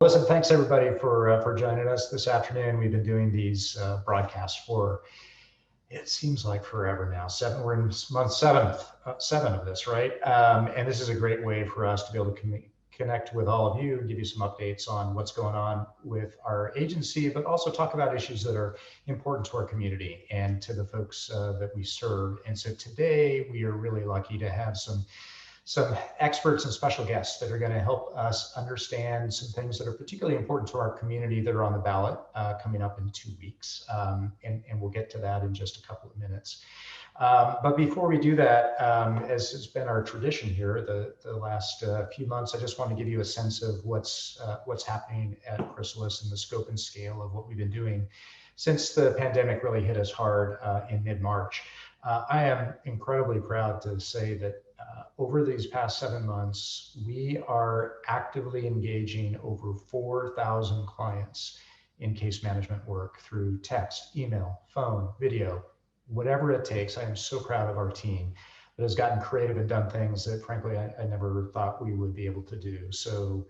Listen, thanks everybody for joining us this afternoon. We've been doing these broadcasts for, it seems like forever now. We're in month seven of this, right? And this is a great way for us to be able to connect with all of you, give you some updates on what's going on with our agency, but also talk about issues that are important to our community and to the folks that we serve. And so today we are really lucky to have some experts and special guests that are going to help us understand some things that are particularly important to our community that are on the ballot coming up in 2 weeks. And we'll get to that in just a couple of minutes. But before we do that, as has been our tradition here the last few months, I just want to give you a sense of what's happening at Chrysalis and the scope and scale of what we've been doing since the pandemic really hit us hard in mid-March. I am incredibly proud to say that over these past 7 months, we are actively engaging over 4,000 clients in case management work through text, email, phone, video, whatever it takes. I am so proud of our team that has gotten creative and done things that frankly, I never thought we would be able to do. So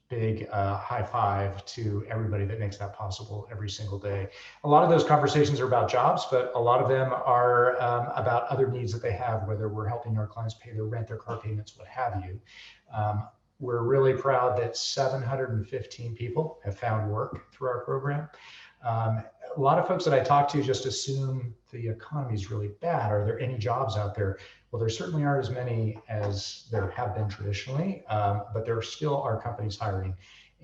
big high five to everybody that makes that possible every single day. A lot of those conversations are about jobs, but a lot of them are about other needs that they have, whether we're helping our clients pay their rent, their car payments, what have you. We're really proud that 715 people have found work through our program. A lot of folks that I talk to just assume the economy is really bad. Are there any jobs out there? Well, there certainly aren't as many as there have been traditionally, but there still are companies hiring.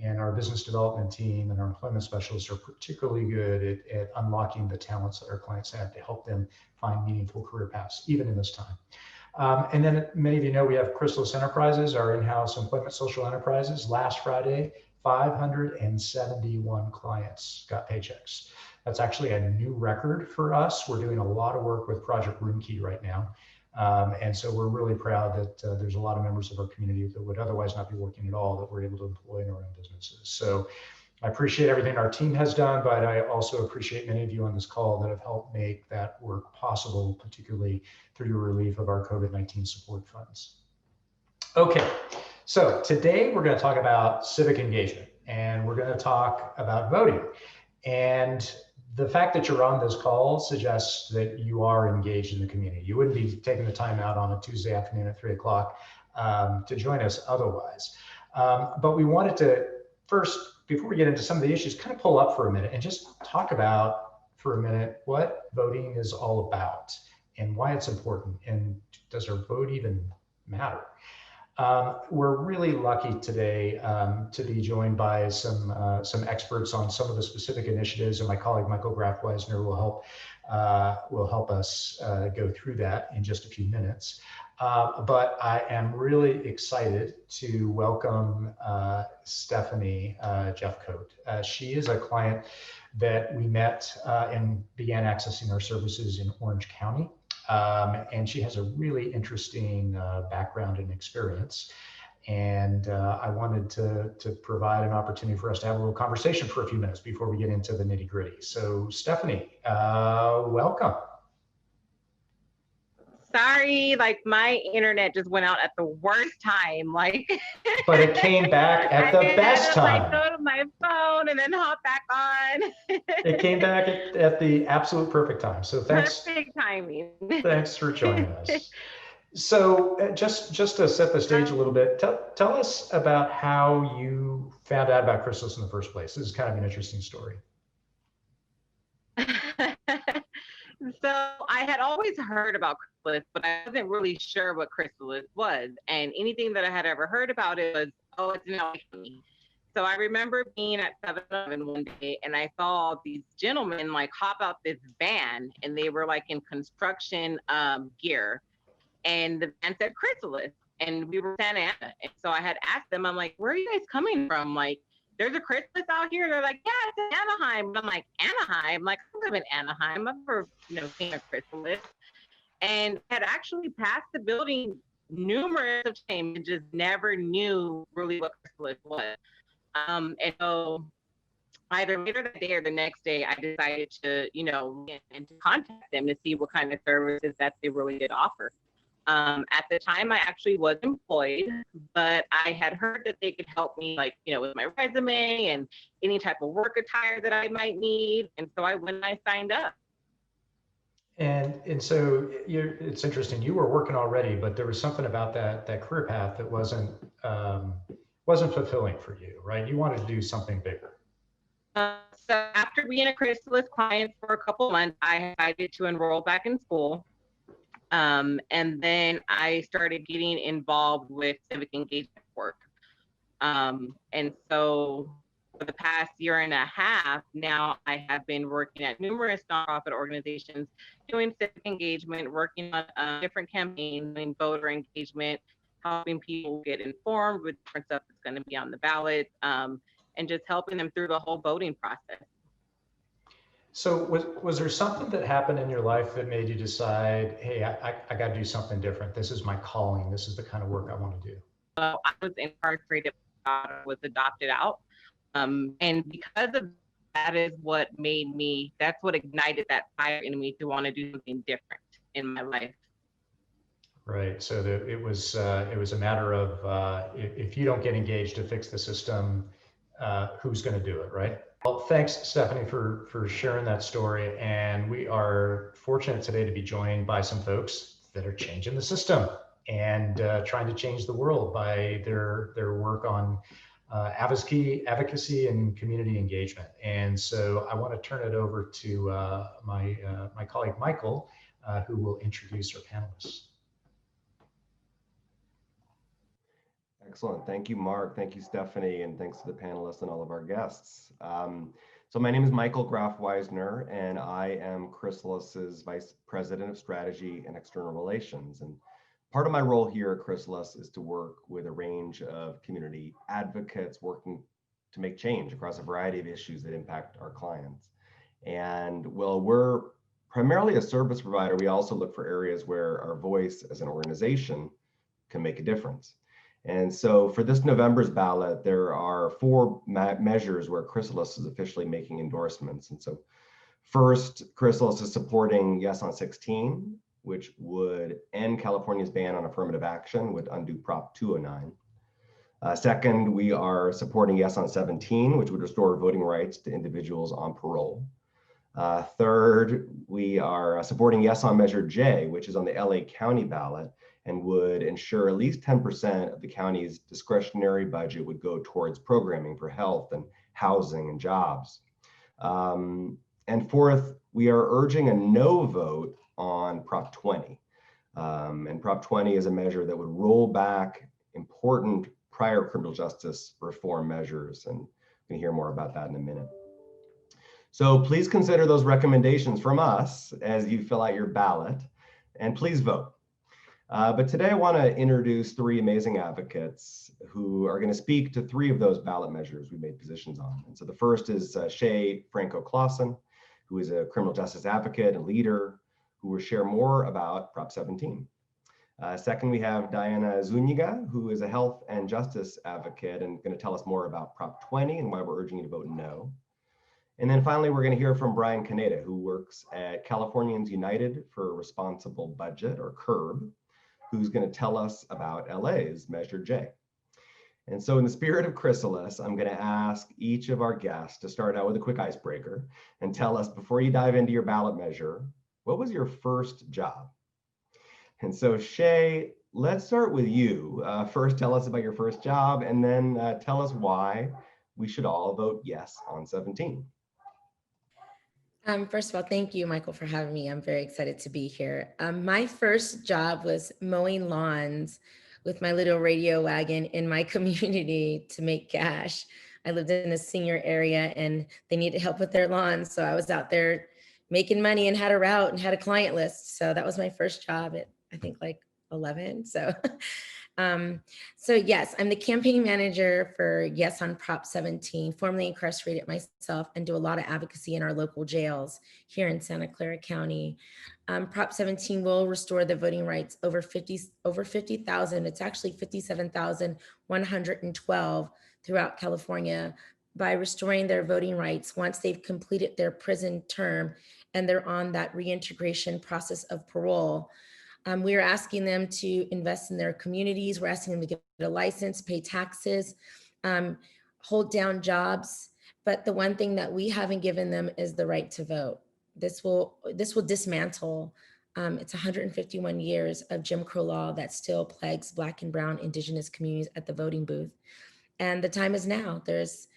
And our business development team and our employment specialists are particularly good at unlocking the talents that our clients have to help them find meaningful career paths, even in this time. And then many of you know we have Chrysalis Enterprises, our in-house employment social enterprises. Last Friday, 571 clients got paychecks. That's actually a new record for us. We're doing a lot of work with Project Roomkey right now. And so we're really proud that there's a lot of members of our community that would otherwise not be working at all that we're able to employ in our own businesses. So I appreciate everything our team has done, but I also appreciate many of you on this call that have helped make that work possible, particularly through your relief of our COVID-19 support funds. Okay, so today we're going to talk about civic engagement, and we're going to talk about voting. And the fact that you're on this call suggests that you are engaged in the community. You wouldn't be taking the time out on a Tuesday afternoon at 3 o'clock to join us otherwise. But we wanted to first, before we get into some of the issues, kind of pull up for a minute and just talk about for a minute what voting is all about and why it's important, and does our vote even matter? We're really lucky today to be joined by some experts on some of the specific initiatives, and my colleague Michael Graf-Weisner will help us go through that in just a few minutes. But I am really excited to welcome Stephanie Jeffcoat. She is a client that we met and began accessing our services in Orange County. And she has a really interesting background and experience. And I wanted to provide an opportunity for us to have a little conversation for a few minutes before we get into the nitty gritty. So Stephanie, welcome. Sorry, like my internet just went out at the worst time, like. But it came back at the best time. Like go to my phone and then hop back on. It came back at the absolute perfect time. So thanks. Perfect timing. Thanks for joining us. So just to set the stage a little bit, tell us about how you found out about Chrysalis in the first place. This is kind of an interesting story. So I had always heard about Chrysalis, but I wasn't really sure what Chrysalis was. And anything that I had ever heard about it was, oh, it's in LA County. So I remember being at 7-Eleven one day and I saw these gentlemen like hop out this van, and they were like in construction gear. And the van said Chrysalis, and we were Santa Ana. And so I had asked them, I'm like, where are you guys coming from? Like, there's a Chrysalis out here. They're like, yeah, it's in Anaheim. And I'm like, Anaheim? Like, I live in Anaheim. I've never, seen a Chrysalis. And had actually passed the building numerous times and just never knew really what Chrysalis was. And so either later that day or the next day, I decided to, and to contact them to see what kind of services that they really did offer. At the time, I actually was employed, but I had heard that they could help me, like, with my resume and any type of work attire that I might need. And so I went and I signed up. And so it's interesting. You were working already, but there was something about that career path that wasn't fulfilling for you, right? You wanted to do something bigger. So after being a Chrysalis client for a couple months, I decided to enroll back in school. And then I started getting involved with civic engagement work. And so for the past year and a half, now I have been working at numerous nonprofit organizations, doing civic engagement, working on different campaigns, doing voter engagement, helping people get informed with different stuff that's going to be on the ballot, and just helping them through the whole voting process. So was there something that happened in your life that made you decide, hey, I got to do something different. This is my calling. This is the kind of work I want to do. I was incarcerated, was adopted out. And because of that is what made me, that's what ignited that fire in me to want to do something different in my life. Right. So it was a matter of if you don't get engaged to fix the system, who's going to do it, right? Well, thanks, Stephanie, for sharing that story. And we are fortunate today to be joined by some folks that are changing the system and trying to change the world by their work on advocacy and community engagement. And so I want to turn it over to my colleague, Michael, who will introduce our panelists. Excellent. Thank you, Mark. Thank you, Stephanie. And thanks to the panelists and all of our guests. So my name is Michael Graf-Weisner, and I am Chrysalis's Vice President of Strategy and External Relations. And part of my role here at Chrysalis is to work with a range of community advocates working to make change across a variety of issues that impact our clients. And while we're primarily a service provider, we also look for areas where our voice as an organization can make a difference. And so for this November's ballot, there are four measures where Chrysalis is officially making endorsements. And so first, Chrysalis is supporting Yes on 16, which would end California's ban on affirmative action, would undo Prop 209. Second, we are supporting Yes on 17, which would restore voting rights to individuals on parole. Third, we are supporting Yes on Measure J, which is on the LA County ballot, and would ensure at least 10% of the county's discretionary budget would go towards programming for health and housing and jobs. And fourth, we are urging a no vote on Prop 20. And Prop 20 is a measure that would roll back important prior criminal justice reform measures. And we can hear more about that in a minute. So please consider those recommendations from us as you fill out your ballot, and please vote. But today I want to introduce three amazing advocates who are going to speak to three of those ballot measures we made positions on. And so the first is Shay Franco-Clausen, who is a criminal justice advocate and leader who will share more about Prop 17. Second, we have Diana Zuniga, who is a health and justice advocate and going to tell us more about Prop 20 and why we're urging you to vote no. And then finally, we're going to hear from Brian Caneda, who works at Californians United for a Responsible Budget, or CURB, who's going to tell us about LA's Measure J. And so in the spirit of Chrysalis, I'm going to ask each of our guests to start out with a quick icebreaker and tell us, before you dive into your ballot measure, what was your first job? And so Shay, let's start with you. First, tell us about your first job, and then tell us why we should all vote yes on 17. First of all, thank you, Michael, for having me. I'm very excited to be here. My first job was mowing lawns with my little radio wagon in my community to make cash. I lived in a senior area and they needed help with their lawns. So I was out there making money and had a route and had a client list. So that was my first job at, I think, like 11. So yes, I'm the campaign manager for Yes on Prop 17, formerly incarcerated myself, and do a lot of advocacy in our local jails here in Santa Clara County. Prop 17 will restore the voting rights over 50,000. It's actually 57,112 throughout California by restoring their voting rights once they've completed their prison term and they're on that reintegration process of parole. We are asking them to invest in their communities. We're asking them to get a license, pay taxes, hold down jobs. But the one thing that we haven't given them is the right to vote. This will dismantle. It's 151 years of Jim Crow law that still plagues Black and Brown Indigenous communities at the voting booth. And the time is now. There's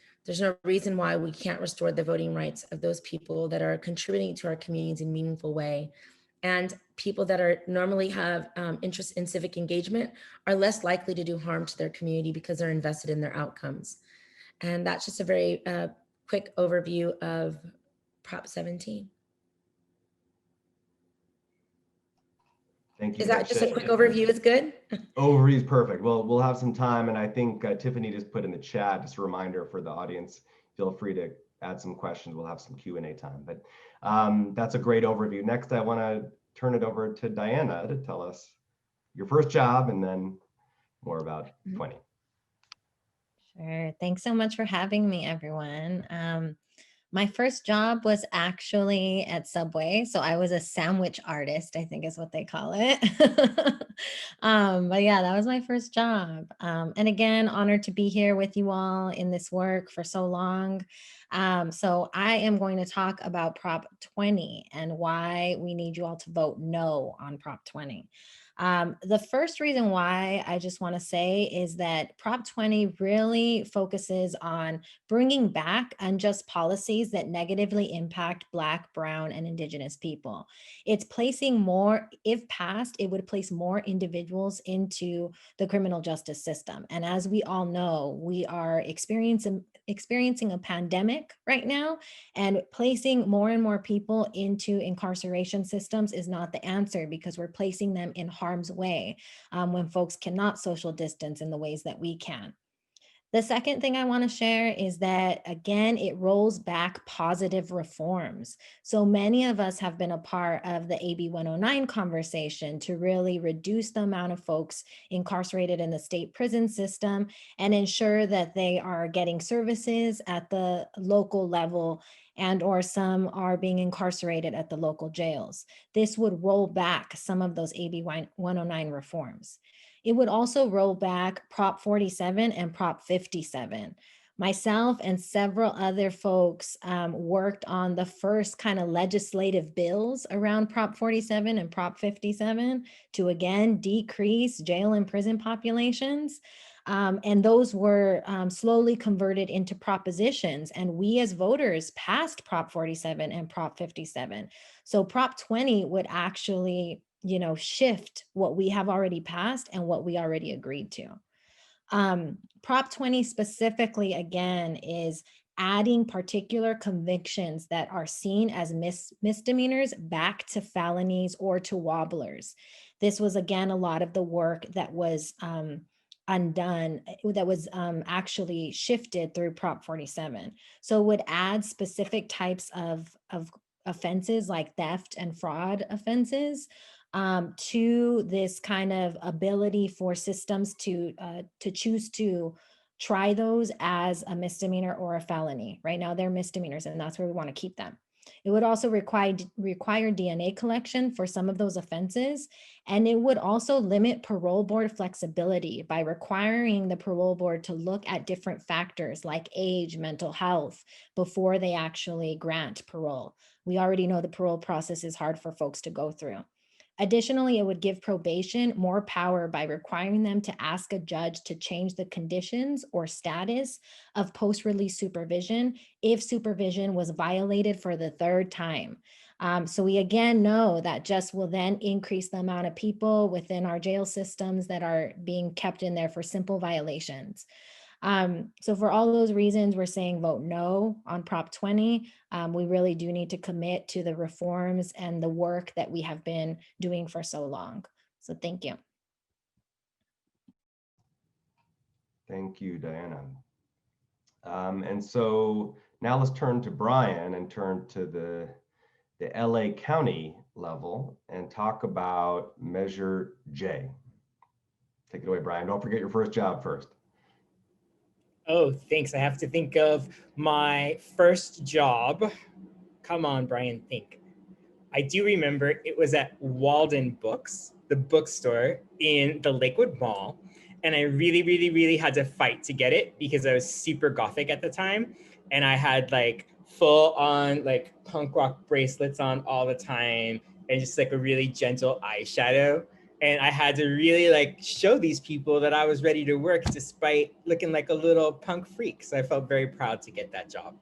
no reason why we can't restore the voting rights of those people that are contributing to our communities in a meaningful way. And people that are normally have interest in civic engagement are less likely to do harm to their community because they're invested in their outcomes. And that's just a very quick overview of Prop 17. Thank you. Is that just a quick overview is good? Overview is perfect. Well, we'll have some time, and I think Tiffany just put in the chat, just a reminder for the audience, feel free to add some questions. We'll have some Q&A time, but that's a great overview. Next, I want to turn it over to Diana to tell us your first job and then more about 20. Sure. Thanks so much for having me, everyone. My first job was actually at Subway. So I was a sandwich artist, I think is what they call it. But yeah, that was my first job. And again, honored to be here with you all in this work for so long. So I am going to talk about Prop 20 and why we need you all to vote no on Prop 20. The first reason why I just want to say is that Prop 20 really focuses on bringing back unjust policies that negatively impact Black, Brown, and Indigenous people. It's placing more, if passed, it would place more individuals into the criminal justice system. And as we all know, we are experiencing a pandemic right now, and placing more and more people into incarceration systems is not the answer, because we're placing them in harm's way when folks cannot social distance in the ways that we can. The second thing I want to share is that, again, it rolls back positive reforms. So many of us have been a part of the AB 109 conversation to really reduce the amount of folks incarcerated in the state prison system and ensure that they are getting services at the local level, and or some are being incarcerated at the local jails. This would roll back some of those AB 109 reforms. It would also roll back Prop 47 and Prop 57. Myself and several other folks worked on the first kind of legislative bills around Prop 47 and Prop 57 to, again, decrease jail and prison populations. And those were slowly converted into propositions. And we as voters passed Prop 47 and Prop 57. So Prop 20 would actually, shift what we have already passed and what we already agreed to. Prop 20 specifically, again, is adding particular convictions that are seen as misdemeanors back to felonies or to wobblers. This was, again, a lot of the work that was undone, that was actually shifted through Prop 47. So it would add specific types of offenses like theft and fraud offenses to this kind of ability for systems to choose to try those as a misdemeanor or a felony. Right now they're misdemeanors, and that's where we want to keep them. It would also require DNA collection for some of those offenses, and it would also limit parole board flexibility by requiring the parole board to look at different factors like age, mental health, before they actually grant parole. We already know the parole process is hard for folks to go through. Additionally, it would give probation more power by requiring them to ask a judge to change the conditions or status of post-release supervision if supervision was violated for the third time. So we again know that just will then increase the amount of people within our jail systems that are being kept in there for simple violations. So for all those reasons, we're saying vote no on Prop 20. We really do need to commit to the reforms and the work that we have been doing for so long. So thank you. Thank you, Diana. And so now let's turn to Brian and turn to the LA County level and talk about Measure J. Take it away, Brian. Don't forget your first job first. Oh, thanks. I have to think of my first job. Come on, Brian, think. I do remember it was at Walden Books. the bookstore in the Lakewood Mall. And I really had to fight to get it because I was super gothic at the time. And I had like full on like punk rock bracelets on all the time and just like a really gentle eyeshadow. And I had to really like show these people that I was ready to work despite looking like a little punk freak. So I felt very proud to get that job.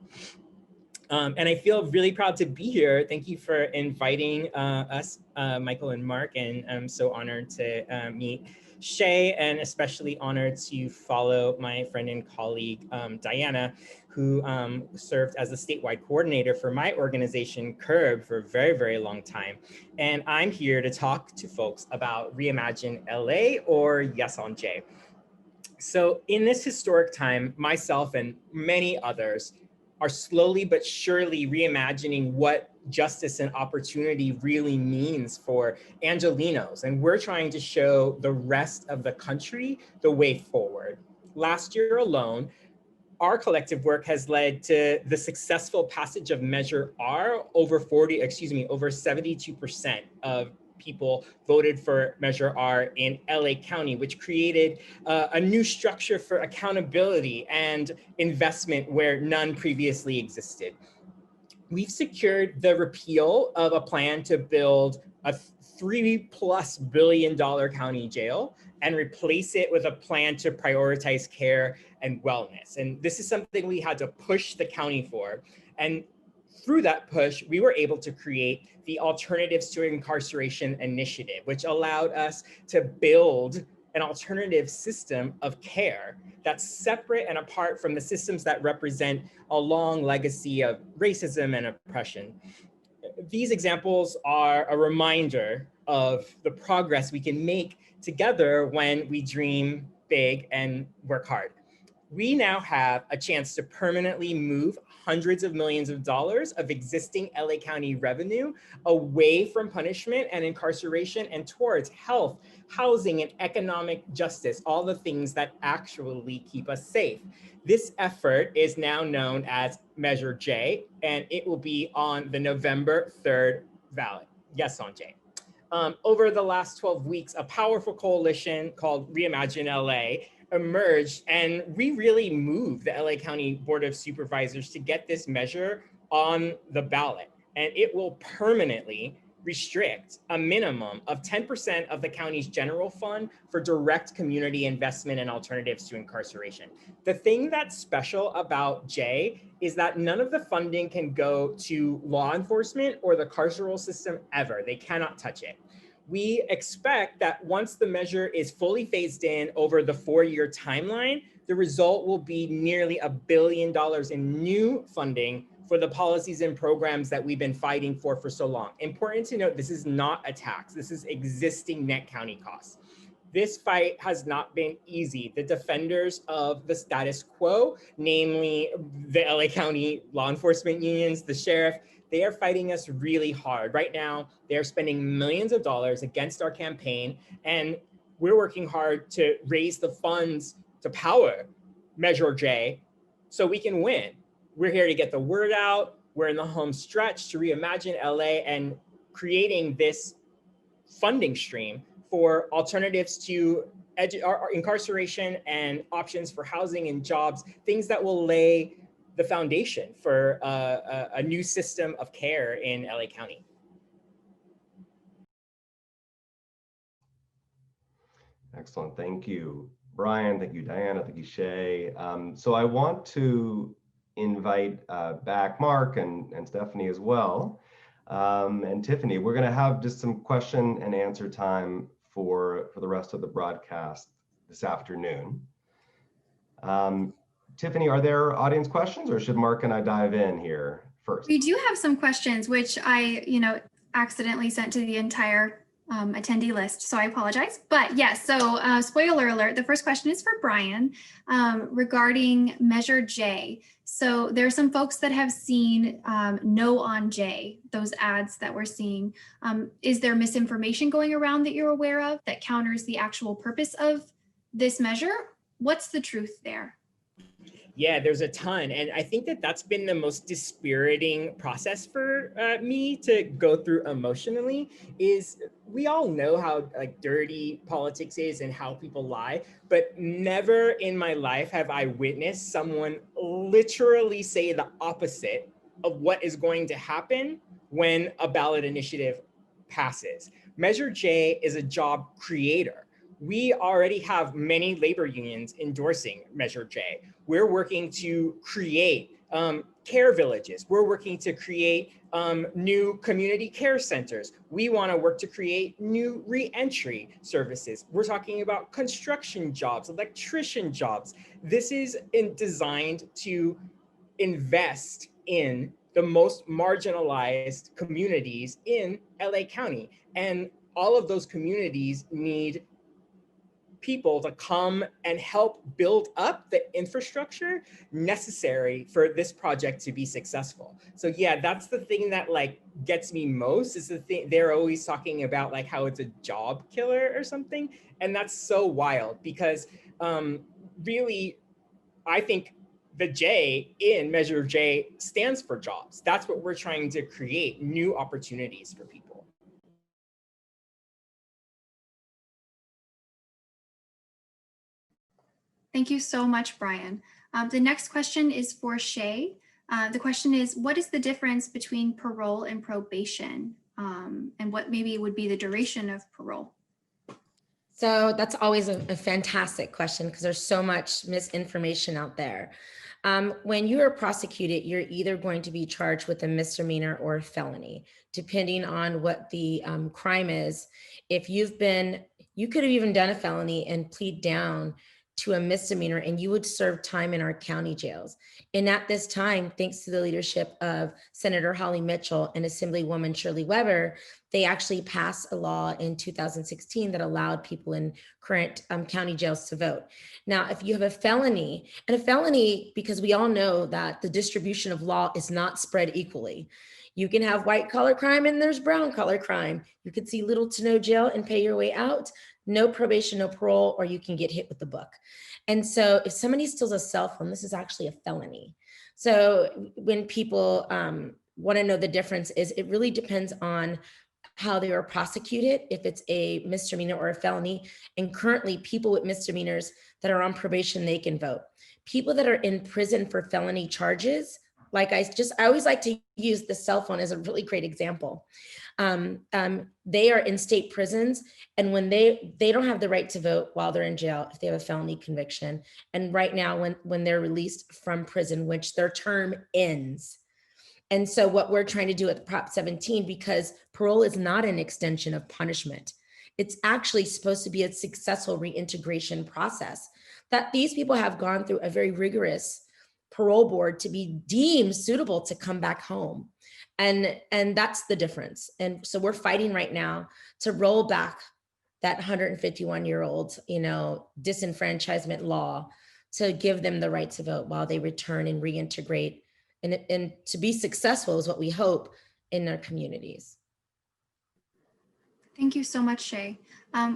And I feel really proud to be here. Thank you for inviting us, Michael and Mark, and I'm so honored to meet Shay, and especially honored to follow my friend and colleague, Diana, who served as the statewide coordinator for my organization, CURB, for a very long time. And I'm here to talk to folks about Reimagine LA, or Yes on J. So in this historic time, myself and many others are slowly but surely reimagining what justice and opportunity really means for Angelenos. And we're trying to show the rest of the country the way forward. Last year alone, our collective work has led to the successful passage of Measure R. Over 72% of people voted for Measure R in LA County, which created a new structure for accountability and investment where none previously existed. We've secured the repeal of a plan to build a $3+ billion county jail and replace it with a plan to prioritize care and wellness. And this is something we had to push the county for. And through that push, we were able to create the Alternatives to Incarceration Initiative, which allowed us to build an alternative system of care that's separate and apart from the systems that represent a long legacy of racism and oppression. These examples are a reminder of the progress we can make together when we dream big and work hard. We now have a chance to permanently move hundreds of millions of dollars of existing LA County revenue away from punishment and incarceration and towards health, housing, and economic justice, all the things that actually keep us safe. This effort is now known as Measure J, and it will be on the November 3rd ballot. Yes on J. Over the last 12 weeks, a powerful coalition called Reimagine LA emerged, and we really moved the LA County Board of Supervisors to get this measure on the ballot. And it will permanently restrict a minimum of 10% of the county's general fund for direct community investment and alternatives to incarceration. The thing that's special about J is that none of the funding can go to law enforcement or the carceral system ever. They cannot touch it. We expect that once the measure is fully phased in over the 4-year timeline, the result will be nearly $1 billion in new funding for the policies and programs that we've been fighting for so long. Important to note, this is not a tax. This is existing net county costs. This fight has not been easy. The defenders of the status quo, namely the LA County law enforcement unions, the sheriff, they are fighting us really hard. Right now, they're spending millions of dollars against our campaign, and we're working hard to raise the funds to power Measure J so we can win. We're here to get the word out. We're in the home stretch to reimagine LA and creating this funding stream for alternatives to incarceration and options for housing and jobs, things that will lay the foundation for a new system of care in LA County. Excellent, thank you, Brian. Thank you, Diana. Thank you, Shay. So I want to invite back Mark and Stephanie as well, and Tiffany. We're going to have just some question and answer time for the rest of the broadcast this afternoon. Tiffany, are there audience questions, or should Mark and I dive in here first? We do have some questions, which I, accidentally sent to the entire attendee list, so I apologize. But yes, so spoiler alert, the first question is for Brian regarding Measure J. So there are some folks that have seen no on J, those ads that we're seeing. Is there misinformation going around that you're aware of that counters the actual purpose of this measure? What's the truth there? Yeah, there's a ton. And I think that that's been the most dispiriting process for me to go through emotionally. Is we all know how like dirty politics is and how people lie, but never in my life have I witnessed someone literally say the opposite of what is going to happen when a ballot initiative passes. Measure J is a job creator. We already have many labor unions endorsing Measure J. We're working to create care villages. We're working to create new community care centers. We want to work to create new re-entry services. We're talking about construction jobs, electrician jobs. This is designed to invest in the most marginalized communities in LA County. And all of those communities need people to come and help build up the infrastructure necessary for this project to be successful. So yeah, that's the thing that like gets me most, is the thing they're always talking about, like how it's a job killer or something. And that's so wild because really, I think the J in Measure J stands for jobs. That's what we're trying to create, new opportunities for people. Thank you so much, Brian. The next question is for Shay. The question is, what is the difference between parole and probation? And what maybe would be the duration of parole? So that's always a fantastic question because there's so much misinformation out there. When you are prosecuted, you're either going to be charged with a misdemeanor or a felony, depending on what the crime is. If you could have even done a felony and plead down to a misdemeanor and you would serve time in our county jails. And at this time, thanks to the leadership of Senator Holly Mitchell and Assemblywoman Shirley Weber, they actually passed a law in 2016 that allowed people in current county jails to vote. Now, if you have a felony, because we all know that the distribution of law is not spread equally. You can have white collar crime and there's brown collar crime. You could see little to no jail and pay your way out, no probation, no parole, or you can get hit with the book. And so if somebody steals a cell phone, this is actually a felony. So when people want to know the difference, is it really depends on how they were prosecuted, if it's a misdemeanor or a felony. And currently people with misdemeanors that are on probation, they can vote. People that are in prison for felony charges, like I always like to use the cell phone as a really great example. They are in state prisons, and when they don't have the right to vote while they're in jail if they have a felony conviction. And right now, when they're released from prison, which their term ends. And so what we're trying to do with Prop 17, because parole is not an extension of punishment, it's actually supposed to be a successful reintegration process, that these people have gone through a very rigorous parole board to be deemed suitable to come back home. And that's the difference. And so we're fighting right now to roll back that 151-year-old, disenfranchisement law to give them the right to vote while they return and reintegrate and to be successful is what we hope in their communities. Thank you so much, Shay.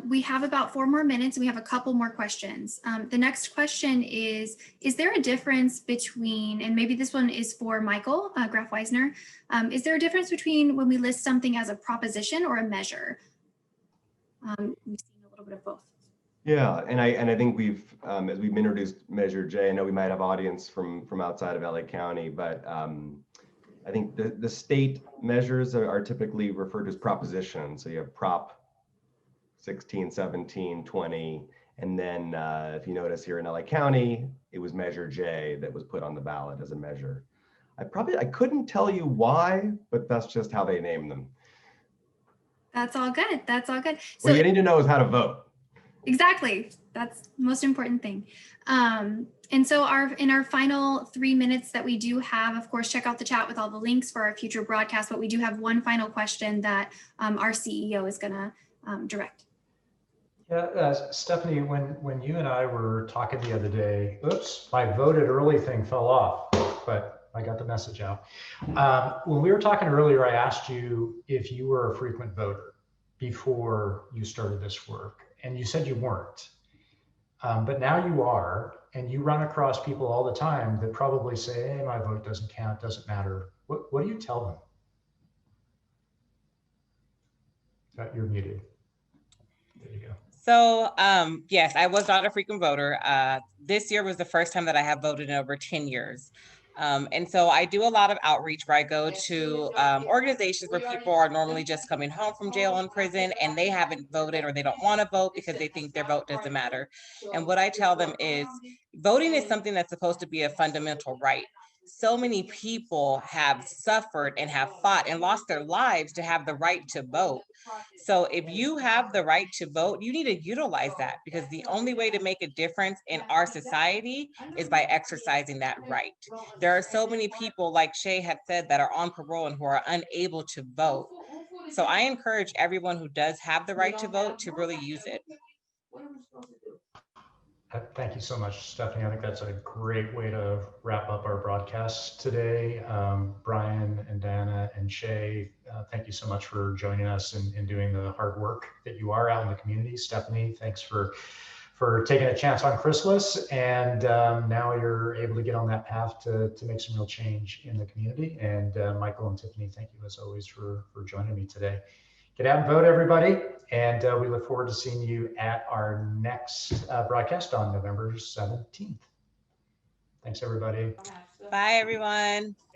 We have about 4 more minutes. We have a couple more questions. The next question is there a difference between, and maybe this one is for Michael Graf Weisner, is there a difference between when we list something as a proposition or a measure? We've seen a little bit of both. Yeah, and I think we've, as we've introduced Measure J, I know we might have audience from outside of LA County, but I think the state measures are typically referred to as propositions. So you have Prop 16, 17, 20, and then if you notice here in LA County, it was Measure J that was put on the ballot as a measure. I couldn't tell you why, but that's just how they name them. That's all good. That's all good. So what you need to know is how to vote. Exactly. That's the most important thing. And so in our final 3 minutes that we do have, of course, check out the chat with all the links for our future broadcast, but we do have one final question that our CEO is going to direct. Yeah, Stephanie, when you and I were talking the other day, oops, my voted early thing fell off, but I got the message out. When we were talking earlier, I asked you if you were a frequent voter before you started this work, and you said you weren't. But now you are, and you run across people all the time that probably say, hey, my vote doesn't count, doesn't matter. What do you tell them? You're muted. There you go. So, yes, I was not a frequent voter. This year was the first time that I have voted in over 10 years. And so I do a lot of outreach where I go to organizations where people are normally just coming home from jail and prison and they haven't voted or they don't want to vote because they think their vote doesn't matter. And what I tell them is voting is something that's supposed to be a fundamental right. So many people have suffered and have fought and lost their lives to have the right to vote. So if you have the right to vote, you need to utilize that, because the only way to make a difference in our society is by exercising that right. There are so many people, like Shay had said, that are on parole and who are unable to vote. So I encourage everyone who does have the right to vote to really use it. Thank you so much, Stephanie. I think that's a great way to wrap up our broadcast today. Brian and Dana and Shay, thank you so much for joining us and doing the hard work that you are out in the community. Stephanie, thanks for taking a chance on Chrysalis. And now you're able to get on that path to make some real change in the community. And Michael and Tiffany, thank you as always for joining me today. Get out and vote, everybody. And we look forward to seeing you at our next broadcast on November 17th. Thanks, everybody. Bye, everyone.